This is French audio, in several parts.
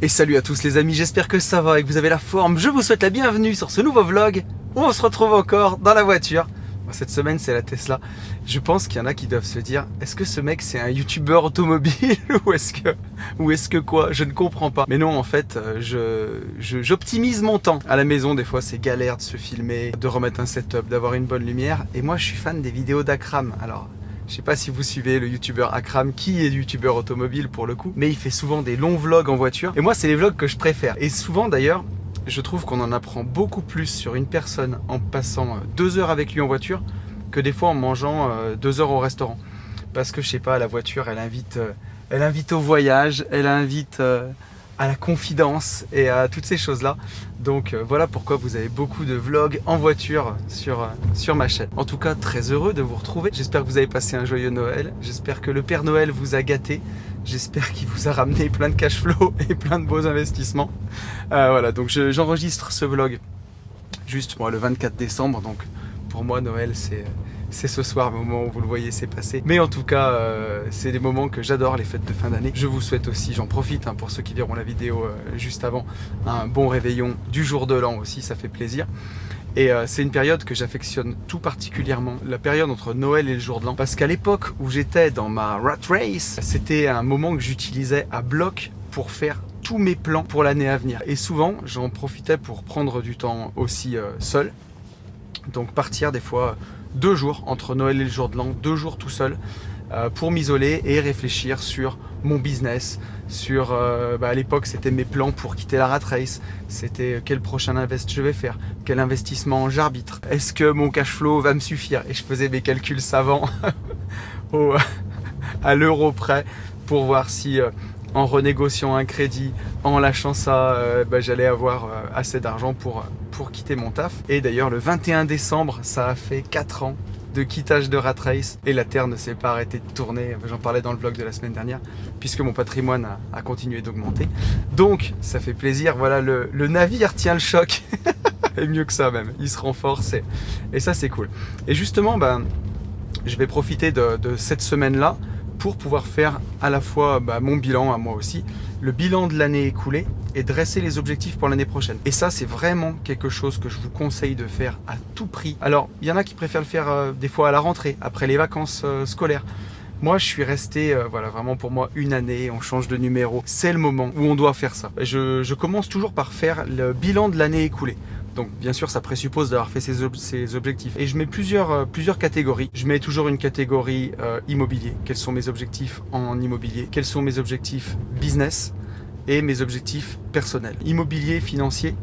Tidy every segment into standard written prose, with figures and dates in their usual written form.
Et salut à tous les amis, j'espère que ça va et que vous avez la forme. Je vous souhaite la bienvenue sur ce nouveau vlog où on se retrouve encore dans la voiture. Cette semaine c'est la Tesla. Je pense qu'il y en a qui doivent se dire, est-ce que ce mec c'est un youtubeur automobile ou est-ce que quoi? Je ne comprends pas. Mais non, en fait, j'optimise mon temps. À la maison, des fois c'est galère de se filmer, de remettre un setup, d'avoir une bonne lumière. Et moi je suis fan des vidéos d'Akram. Alors, je sais pas si vous suivez le youtubeur Akram, qui est youtubeur automobile pour le coup, mais il fait souvent des longs vlogs en voiture. Et moi, c'est les vlogs que je préfère. Et souvent d'ailleurs, je trouve qu'on en apprend beaucoup plus sur une personne en passant 2 heures avec lui en voiture que des fois en mangeant 2 heures au restaurant. Parce que je sais pas, la voiture, elle invite au voyage, elle invite à la confidence et à toutes ces choses-là. Donc voilà pourquoi vous avez beaucoup de vlogs en voiture sur ma chaîne. En tout cas, très heureux de vous retrouver. J'espère que vous avez passé un joyeux Noël. J'espère que le Père Noël vous a gâté. J'espère qu'il vous a ramené plein de cash flow et plein de beaux investissements. Voilà, donc j'enregistre ce vlog juste moi le 24 décembre. Donc pour moi, Noël, c'est ce soir, au moment où vous le voyez, c'est passé. Mais en tout cas, c'est des moments que j'adore, les fêtes de fin d'année. Je vous souhaite aussi, j'en profite pour ceux qui verront la vidéo juste avant, un bon réveillon du jour de l'an aussi, ça fait plaisir. Et c'est une période que j'affectionne tout particulièrement, la période entre Noël et le jour de l'an. Parce qu'à l'époque où j'étais dans ma rat race, c'était un moment que j'utilisais à bloc pour faire tous mes plans pour l'année à venir. Et souvent, j'en profitais pour prendre du temps aussi seul. Donc partir des fois 2 jours entre Noël et le jour de l'an, 2 jours tout seul pour m'isoler et réfléchir sur mon business, sur à l'époque c'était mes plans pour quitter la rat race, c'était quel prochain invest je vais faire, quel investissement j'arbitre, est-ce que mon cash flow va me suffire, et je faisais mes calculs savants à l'euro près pour voir si en renégociant un crédit, en lâchant ça, j'allais avoir assez d'argent pour quitter mon taf. Et d'ailleurs le 21 décembre, ça a fait 4 ans de quittage de rat race et la Terre ne s'est pas arrêtée de tourner. J'en parlais dans le vlog de la semaine dernière, puisque mon patrimoine a continué d'augmenter. Donc ça fait plaisir, voilà, le navire tient le choc. Et mieux que ça même, il se renforce et ça c'est cool. Et justement, je vais profiter de cette semaine-là pour pouvoir faire à la fois mon bilan à moi aussi, le bilan de l'année écoulée et dresser les objectifs pour l'année prochaine. Et ça, c'est vraiment quelque chose que je vous conseille de faire à tout prix. Alors, il y en a qui préfèrent le faire des fois à la rentrée, après les vacances scolaires. Moi, je suis resté, voilà, vraiment pour moi, une année, on change de numéro. C'est le moment où on doit faire ça. Je commence toujours par faire le bilan de l'année écoulée. Donc bien sûr, ça présuppose d'avoir fait ses objectifs. Et je mets plusieurs catégories. Je mets toujours une catégorie immobilier. Quels sont mes objectifs en immobilier? Quels sont mes objectifs business? Et mes objectifs personnels. Immobilier, financier,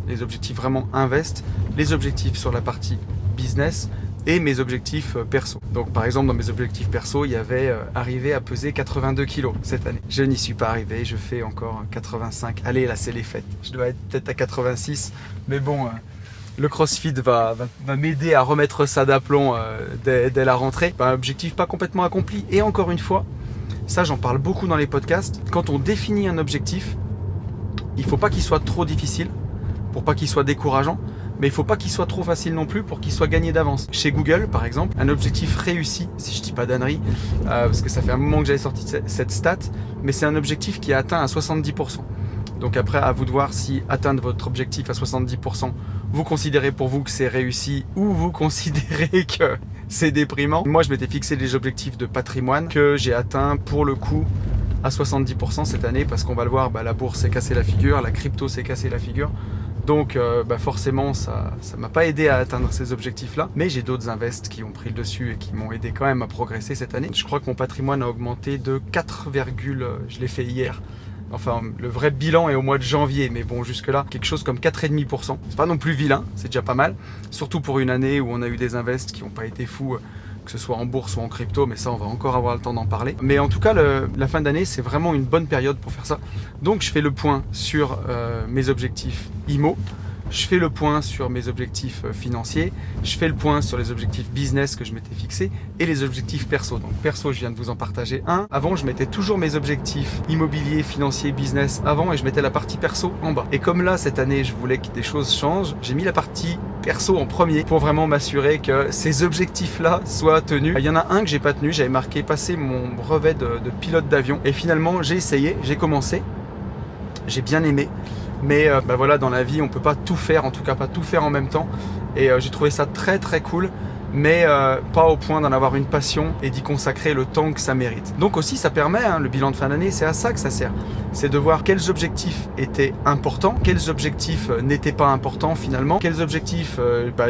les objectifs vraiment invest, les objectifs sur la partie business et mes objectifs perso. Donc par exemple dans mes objectifs perso, il y avait arrivé à peser 82 kg cette année. Je n'y suis pas arrivé, je fais encore 85. Allez, là c'est les fêtes. Je dois être peut-être à 86, mais bon, le CrossFit va m'aider à remettre ça d'aplomb dès la rentrée. Un objectif pas complètement accompli. Et encore une fois, ça j'en parle beaucoup dans les podcasts, quand on définit un objectif, il ne faut pas qu'il soit trop difficile, pour pas qu'il soit décourageant, mais il ne faut pas qu'il soit trop facile non plus pour qu'il soit gagné d'avance. Chez Google, par exemple, un objectif réussi, si je ne dis pas d'ânerie, parce que ça fait un moment que j'avais sorti cette stat, mais c'est un objectif qui est atteint à 70%. Donc après, à vous de voir si atteindre votre objectif à 70%, vous considérez pour vous que c'est réussi ou vous considérez que c'est déprimant. Moi, je m'étais fixé des objectifs de patrimoine que j'ai atteints pour le coup à 70% cette année parce qu'on va le voir, la bourse s'est cassée la figure, la crypto s'est cassée la figure. Donc forcément, ça m'a pas aidé à atteindre ces objectifs-là. Mais j'ai d'autres invests qui ont pris le dessus et qui m'ont aidé quand même à progresser cette année. Je crois que mon patrimoine a augmenté de 4, je l'ai fait hier. Enfin, le vrai bilan est au mois de janvier, mais bon, jusque-là, quelque chose comme 4,5%. C'est pas non plus vilain, c'est déjà pas mal. Surtout pour une année où on a eu des invests qui n'ont pas été fous, que ce soit en bourse ou en crypto, mais ça, on va encore avoir le temps d'en parler. Mais en tout cas, la fin d'année, c'est vraiment une bonne période pour faire ça. Donc, je fais le point sur mes objectifs IMO. Je fais le point sur mes objectifs financiers, je fais le point sur les objectifs business que je m'étais fixé et les objectifs perso. Donc perso, je viens de vous en partager un. Avant, je mettais toujours mes objectifs immobiliers, financiers, business avant et je mettais la partie perso en bas. Et comme là, cette année, je voulais que des choses changent, j'ai mis la partie perso en premier pour vraiment m'assurer que ces objectifs-là soient tenus. Il y en a un que j'ai pas tenu, j'avais marqué passer mon brevet de pilote d'avion et finalement, j'ai essayé, j'ai commencé. J'ai bien aimé. Mais voilà, dans la vie, on ne peut pas tout faire, en tout cas pas tout faire en même temps. Et j'ai trouvé ça très très cool, mais pas au point d'en avoir une passion et d'y consacrer le temps que ça mérite. Donc aussi, ça permet, le bilan de fin d'année, c'est à ça que ça sert. C'est de voir quels objectifs étaient importants, quels objectifs n'étaient pas importants finalement, quels objectifs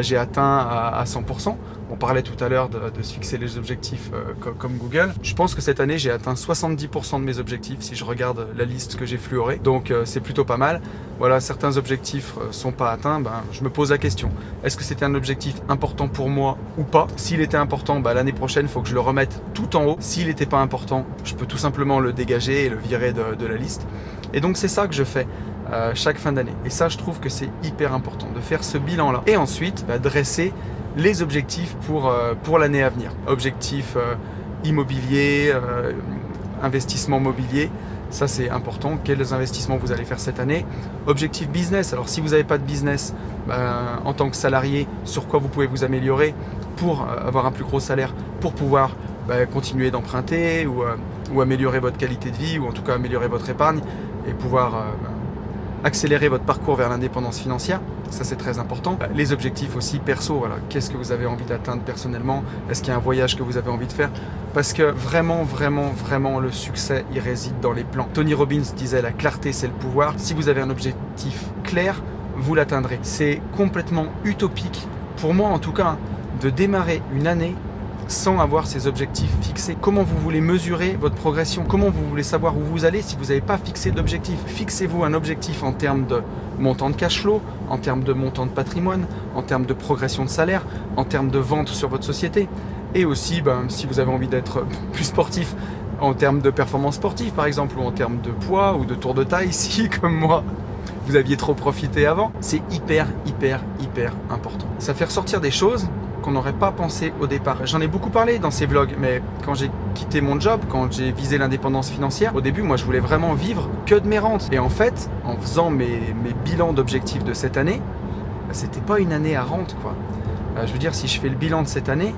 j'ai atteints à 100%. On parlait tout à l'heure de se fixer les objectifs comme Google. Je pense que cette année, j'ai atteint 70% de mes objectifs si je regarde la liste que j'ai fluorée. Donc c'est plutôt pas mal. Voilà, certains objectifs sont pas atteints, je me pose la question. Est-ce que c'était un objectif important pour moi ou pas? S'il était important, l'année prochaine, il faut que je le remette tout en haut. S'il n'était pas important, je peux tout simplement le dégager et le virer de la liste. Et donc c'est ça que je fais chaque fin d'année. Et ça, je trouve que c'est hyper important de faire ce bilan-là. Et ensuite, dresser les objectifs pour l'année à venir. Objectifs immobiliers, investissement mobilier, ça c'est important. Quels investissements vous allez faire cette année? Objectif business, alors si vous n'avez pas de business en tant que salarié, sur quoi vous pouvez vous améliorer pour avoir un plus gros salaire, pour pouvoir continuer d'emprunter ou améliorer votre qualité de vie, ou en tout cas améliorer votre épargne et pouvoir accélérer votre parcours vers l'indépendance financière. Ça c'est très important. Les objectifs aussi perso, voilà. Qu'est-ce que vous avez envie d'atteindre personnellement? Est-ce qu'il y a un voyage que vous avez envie de faire? Parce que vraiment le succès il réside dans les plans. Tony Robbins disait la clarté c'est le pouvoir. Si vous avez un objectif clair, vous l'atteindrez. C'est complètement utopique, pour moi en tout cas, de démarrer une année sans avoir ces objectifs fixés. Comment vous voulez mesurer votre progression? Comment vous voulez savoir où vous allez si vous n'avez pas fixé d'objectif? Fixez-vous un objectif en termes de montant de cash flow, en termes de montant de patrimoine, en termes de progression de salaire, en termes de vente sur votre société. Et aussi, si vous avez envie d'être plus sportif, en termes de performance sportive par exemple, ou en termes de poids ou de tour de taille, si comme moi, vous aviez trop profité avant. C'est hyper important. Ça fait ressortir des choses qu'on n'aurait pas pensé au départ. J'en ai beaucoup parlé dans ces vlogs, mais quand j'ai quitté mon job, quand j'ai visé l'indépendance financière, au début, moi, je voulais vraiment vivre que de mes rentes. Et en fait, en faisant mes bilans d'objectifs de cette année, c'était pas une année à rente, quoi. Je veux dire, si je fais le bilan de cette année,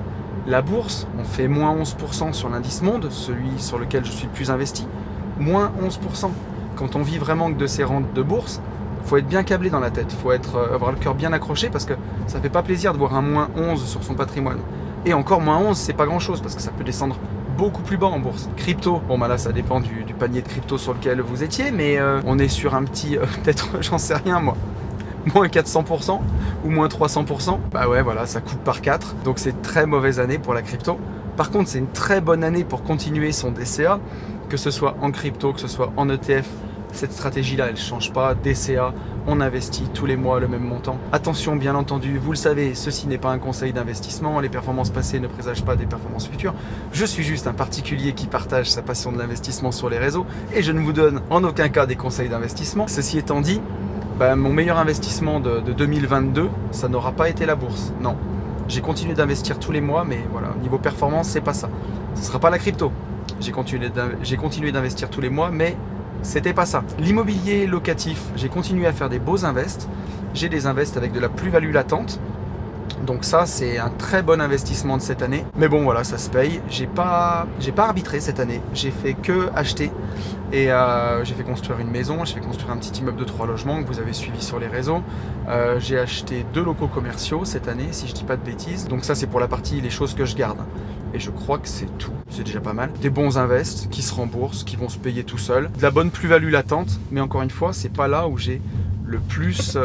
la bourse, on fait moins 11% sur l'indice monde, celui sur lequel je suis le plus investi, moins 11%. Quand on vit vraiment que de ces rentes de bourse, faut être bien câblé dans la tête, faut avoir le cœur bien accroché parce que ça fait pas plaisir de voir un moins 11 sur son patrimoine. Et encore moins 11, c'est pas grand chose parce que ça peut descendre beaucoup plus bas en bourse. Crypto, là ça dépend du panier de crypto sur lequel vous étiez, mais on est sur un petit, peut-être, j'en sais rien moi, moins 400% ou moins 300%. Voilà, ça coupe par 4, donc c'est une très mauvaise année pour la crypto. Par contre, c'est une très bonne année pour continuer son DCA, que ce soit en crypto, que ce soit en ETF. Cette stratégie-là, elle ne change pas. DCA, on investit tous les mois le même montant. Attention, bien entendu, vous le savez, ceci n'est pas un conseil d'investissement. Les performances passées ne présagent pas des performances futures. Je suis juste un particulier qui partage sa passion de l'investissement sur les réseaux et je ne vous donne en aucun cas des conseils d'investissement. Ceci étant dit, mon meilleur investissement de 2022, ça n'aura pas été la bourse. Non. J'ai continué d'investir tous les mois, mais voilà, au niveau performance, c'est pas ça. Ce ne sera pas la crypto. J'ai continué d'investir tous les mois, mais c'était pas ça. L'immobilier locatif, j'ai continué à faire des beaux invests. J'ai des invests avec de la plus-value latente. Donc ça, c'est un très bon investissement de cette année. Mais bon, voilà, ça se paye. J'ai pas arbitré cette année. J'ai fait que acheter. Et j'ai fait construire une maison. J'ai fait construire un petit immeuble de 3 logements que vous avez suivi sur les réseaux. J'ai acheté 2 locaux commerciaux cette année, si je dis pas de bêtises. Donc ça, c'est pour la partie, les choses que je garde. Et je crois que c'est tout. C'est déjà pas mal. Des bons invests qui se remboursent, qui vont se payer tout seuls. De la bonne plus-value latente. Mais encore une fois, c'est pas là où j'ai le plus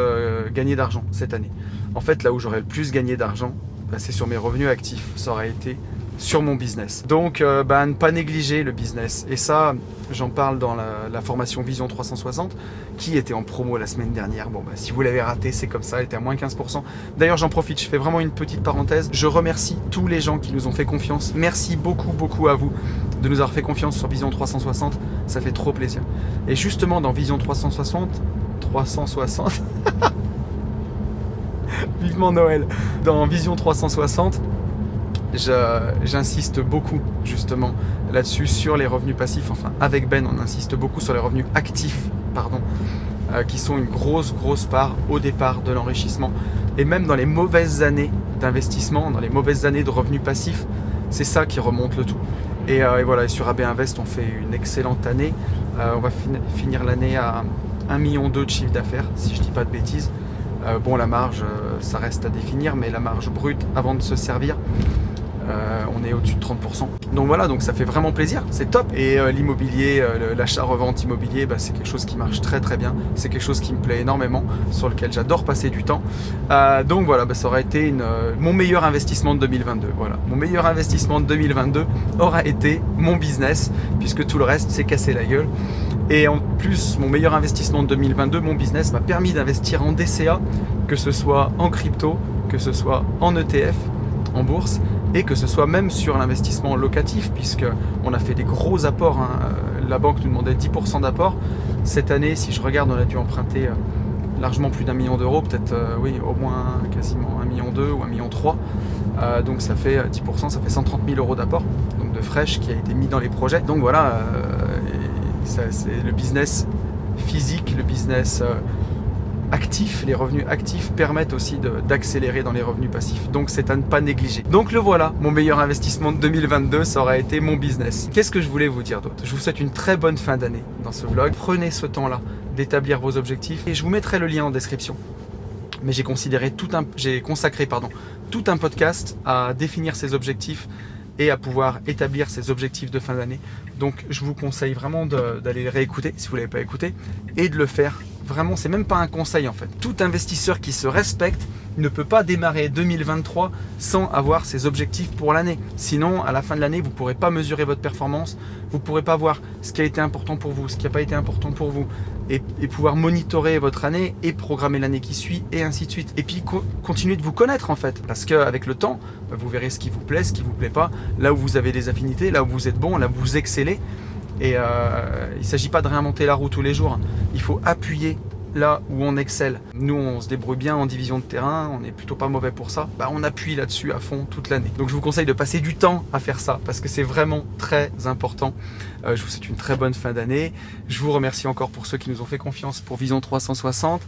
gagné d'argent cette année. En fait, là où j'aurais le plus gagné d'argent, c'est sur mes revenus actifs. Ça aurait été sur mon business. Donc, ne pas négliger le business. Et ça, j'en parle dans la formation Vision 360, qui était en promo la semaine dernière. Bon, si vous l'avez raté, c'est comme ça, elle était à moins 15%. D'ailleurs, j'en profite, je fais vraiment une petite parenthèse. Je remercie tous les gens qui nous ont fait confiance. Merci beaucoup à vous de nous avoir fait confiance sur Vision 360. Ça fait trop plaisir. Et justement, dans Vision 360, vivement Noël. Dans Vision 360, j'insiste beaucoup justement là-dessus sur les revenus passifs. Enfin, avec Ben, on insiste beaucoup sur les revenus actifs, qui sont une grosse part au départ de l'enrichissement. Et même dans les mauvaises années d'investissement, dans les mauvaises années de revenus passifs, c'est ça qui remonte le tout. Et voilà, et sur AB Invest, on fait une excellente année. On va finir l'année à 1,2 million de chiffre d'affaires, si je dis pas de bêtises. Bon, la marge, ça reste à définir, mais la marge brute avant de se servir, on est au-dessus de 30%. Donc voilà, donc ça fait vraiment plaisir, c'est top. Et l'immobilier, l'achat-revente immobilier, c'est quelque chose qui marche très très bien. C'est quelque chose qui me plaît énormément, sur lequel j'adore passer du temps. Donc voilà, ça aura été mon meilleur investissement de 2022. Voilà, mon meilleur investissement de 2022 aura été mon business, puisque tout le reste s'est cassé la gueule. Et en plus, mon meilleur investissement de 2022, mon business m'a permis d'investir en DCA, que ce soit en crypto, que ce soit en ETF, en bourse, et que ce soit même sur l'investissement locatif, puisqu'on a fait des gros apports. La banque nous demandait 10% d'apport. Cette année, si je regarde, on a dû emprunter largement plus d'1 million d'euros, peut-être oui, au moins quasiment 1,2 million ou 1,3 million. Donc ça fait 10%, ça fait 130 000 euros d'apport, donc de fraîche qui a été mis dans les projets. Donc voilà, c'est le business physique, le business actif. Les revenus actifs permettent aussi d'accélérer dans les revenus passifs. Donc c'est à ne pas négliger. Donc le voilà, mon meilleur investissement de 2022, ça aurait été mon business. Qu'est-ce que je voulais vous dire d'autre? Je vous souhaite une très bonne fin d'année dans ce vlog. Prenez ce temps-là d'établir vos objectifs et je vous mettrai le lien en description. Mais j'ai consacré tout un podcast à définir ces objectifs et à pouvoir établir ces objectifs de fin d'année. Donc je vous conseille vraiment d'aller les réécouter si vous ne l'avez pas écouté et de le faire. Vraiment, c'est même pas un conseil en fait. Tout investisseur qui se respecte ne peut pas démarrer 2023 sans avoir ses objectifs pour l'année. Sinon, à la fin de l'année, vous ne pourrez pas mesurer votre performance, vous ne pourrez pas voir ce qui a été important pour vous, ce qui n'a pas été important pour vous, et pouvoir monitorer votre année et programmer l'année qui suit, et ainsi de suite. Et puis, continuer de vous connaître en fait, parce qu'avec le temps, vous verrez ce qui vous plaît, ce qui ne vous plaît pas, là où vous avez des affinités, là où vous êtes bon, là où vous excellez. Et il ne s'agit pas de réinventer la roue tous les jours, il faut appuyer là où on excelle. Nous, on se débrouille bien en division de terrain, on n'est plutôt pas mauvais pour ça. On appuie là-dessus à fond toute l'année. Donc je vous conseille de passer du temps à faire ça parce que c'est vraiment très important. Je vous souhaite une très bonne fin d'année. Je vous remercie encore pour ceux qui nous ont fait confiance pour Vision 360.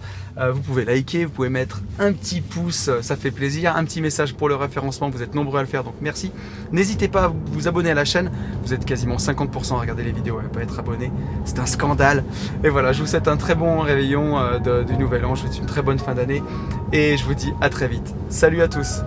Vous pouvez liker, vous pouvez mettre un petit pouce, ça fait plaisir. Un petit message pour le référencement, vous êtes nombreux à le faire, donc merci. N'hésitez pas à vous abonner à la chaîne. Vous êtes quasiment 50% à regarder les vidéos et à pas être abonné. C'est un scandale. Et voilà, je vous souhaite un très bon réveillon du nouvel an. Je vous souhaite une très bonne fin d'année et je vous dis à très vite. Salut à tous.